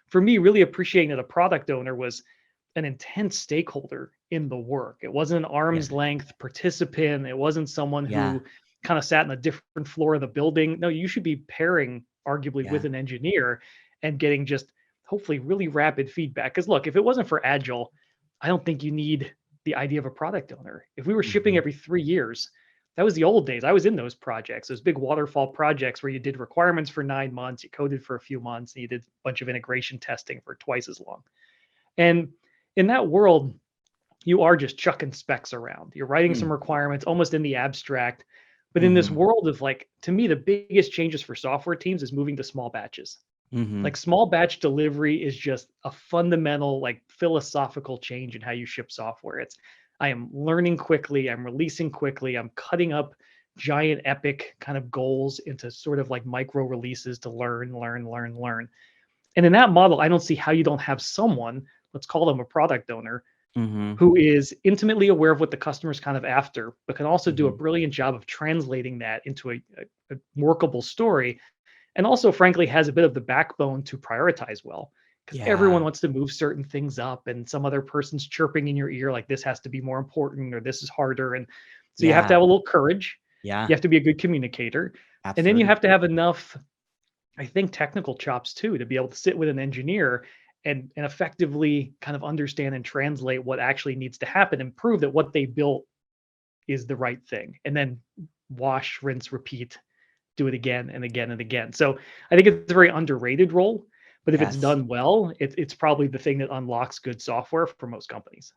for me, really appreciating that a product owner was an intense stakeholder in the work. It wasn't an Yeah. arm's length participant. It wasn't someone Yeah. who kind of sat in a different floor of the building. No, you should be pairing arguably with Yeah. an engineer and getting just hopefully really rapid feedback. Because look, if it wasn't for Agile, I don't think you need the idea of a product owner. If we were shipping Mhm. every 3 years, that was the old days. I was in those projects, those big waterfall projects where you did requirements for 9 months, you coded for a few months, and you did a bunch of integration testing for twice as long. And in that world, you are just chucking specs around. You're writing some Mm. requirements almost in the abstract. But in this Mhm. world of like, to me, the biggest changes for software teams is moving to small batches. Mhm. Like small batch delivery is just a fundamental, like philosophical change in how you ship software. It's I am learning quickly, I'm releasing quickly, I'm cutting up giant epic kind of goals into sort of like micro releases to learn, learn, learn, learn. And in that model, I don't see how you don't have someone, let's call them a product owner, Mhm. who is intimately aware of what the customer's kind of after, but can also do a Mhm. brilliant job of translating that into a workable story. And also, frankly, has a bit of the backbone to prioritize well. Because everyone Yeah. wants to move certain things up, and some other person's chirping in your ear, like this has to be more important or this is harder. And so you have to Yeah. have a little courage. You Yeah. have to be a good communicator. And then you Absolutely. have to have enough, I think, technical chops too to be able to sit with an engineer and effectively kind of understand and translate what actually needs to happen and prove that what they built is the right thing. And then wash, rinse, repeat, do it again and again and again. So I think it's a very underrated role, but if it's Yes. done well, it's probably the thing that unlocks good software for most companies.